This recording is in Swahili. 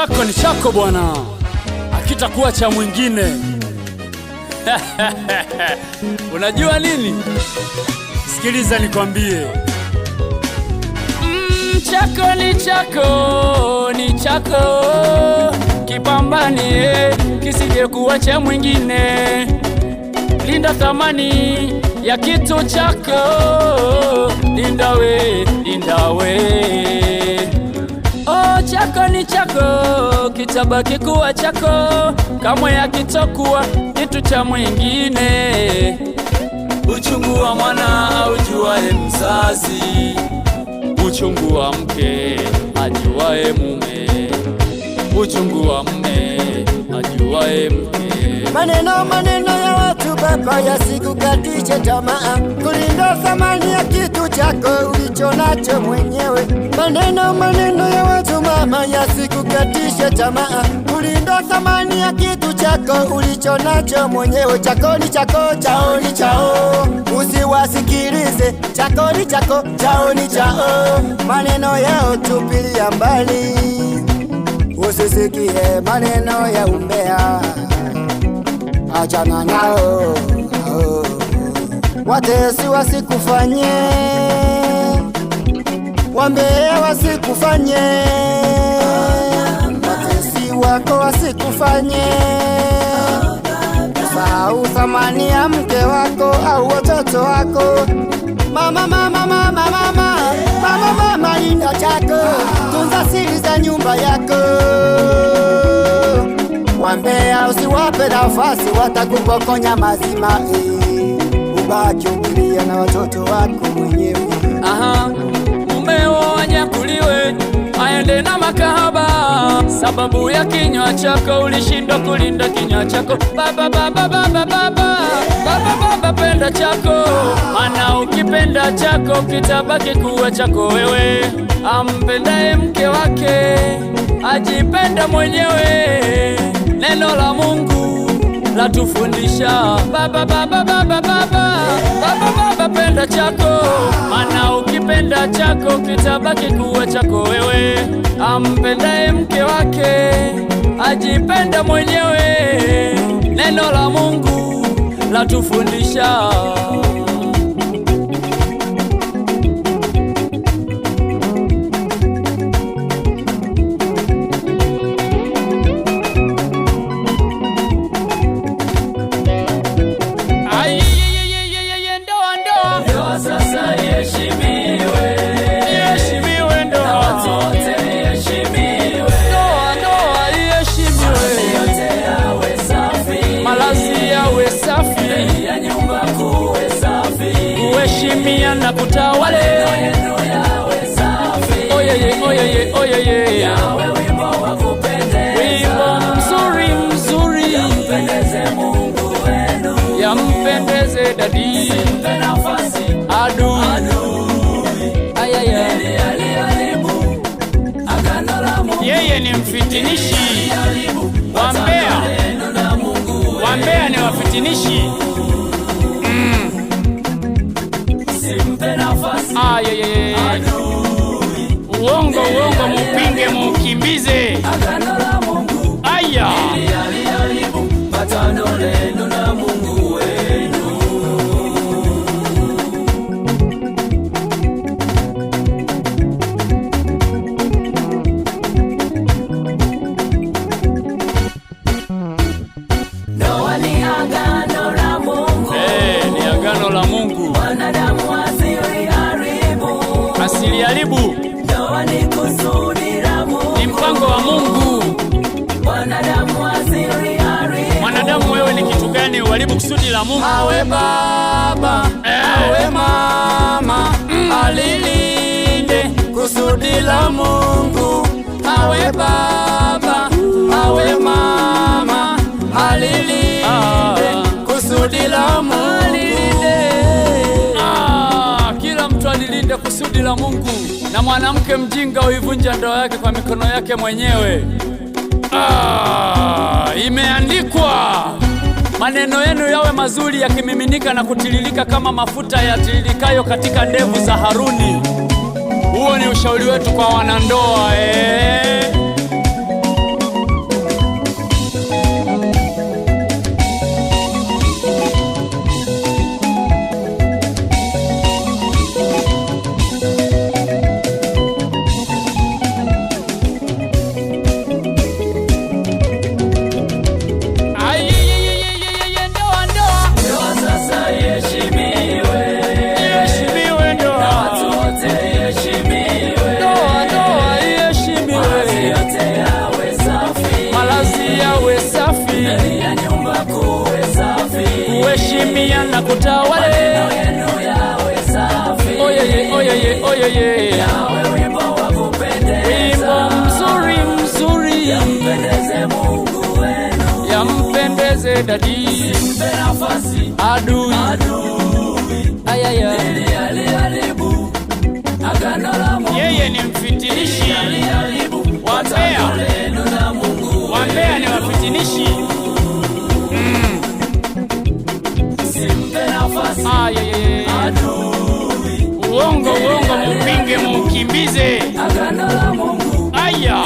Chako ni chako bwana, hakitakuwa cha mwingine. Unajua nini? Sikiliza nikwambie. Chako ni chako, ni chako, kipambanie kisije kuwa cha mwingine. Linda thamani ya kitu chako, linda we, linda we. Oh, chako ni chako, kitabaki kuwa chako, kamwe hakitakuwa kitu cha mwingine. Uchungu wa mwana aujuae mzazi, uchungu wa mke ajuae mume, uchungu wa mume ajuae mke. Maneno ya watu baba yasikukatishe tamaa, kulinda thamani ya kitu chako ulicho nacho mwenyewe. Maneno ya watu mama yasikukatishe tamaa, kulinda thamani ya kitu chako ulicho nacho mwenyewe. Chako ni chako, chao ni chao, usiwasikilize. Chako ni chako, chao ni chao, maneno yao tupilia mbali, usisikie maneno ya umbea, achana nao. Watesi wasikufanye, wambea wasikufanye, watesi wako wasikufanye usahau thamani ya mke wako au watoto wako. Mama, linda chako, tunza siri za nyumba yako. Wambea usiwape nafasi, watakupokonya mazima. Ubaki ukilia na watoto wako mwenyewe. Mumeo anyakuliwe aende na makahaba, sababu ya kinywa chako ulishindwa kulinda kinywa chako. Baba, penda chako, mana ukipenda chako kitabaki kuwa chako wewe. Ampendaye mke wake ajipenda mwenyewe, neno la Mungu latufundisha. Baba, penda chako, mana ukipenda chako kitabaki kuwa chako wewe. Ampendaye mke wake ajipenda mwenyewe, neno la Mungu latufundisha. Kuheshimia na kutawale, oyeye, wimbo mzuri, yampendeze dadi, adu, yeye ni mfitinishi, wambea ni wafitinishi. Uongo mupinge mukimbize. Aya, ni agano la Mungu. Asili haribu ni mpango wa Mungu. Mwanadamu wewe ni kitu gani uharibu kusudi la Mungu? Awe baba, awe mama, alilinde kusudi la Mungu. Awe baba, awe mama, alilinde kusudi la Mungu. Alilinde kusudi la Mungu, na mwanamke mjinga huivunja ndoa yake kwa mikono yake mwenyewe. Imeandikwa, maneno yenu yawe mazuri yakimiminika na kutiririka kama mafuta yatiririkayo katika ndevu za Haruni. Huo ni ushauri wetu kwa wanandoa. kuheshimia na kutawale. Maneno yenu yawe safi, Oyeye, oyeye, oyeye, yawe wimbo wa kupendeza, wimbo mzuri mzuri, yampendeze Mungu wenu, yampendeze dadi. simpe nafasi Adui ayaya, ili aliharibu agano la Mungu, yeye ni mfitinishi. aliharibu Wambea, lenu na Mungu, wambea ni wafitinishi. simpe nafasi Ayeye, adui, uongo uongo, mupinge muukimbize. agano la Mungu Aya,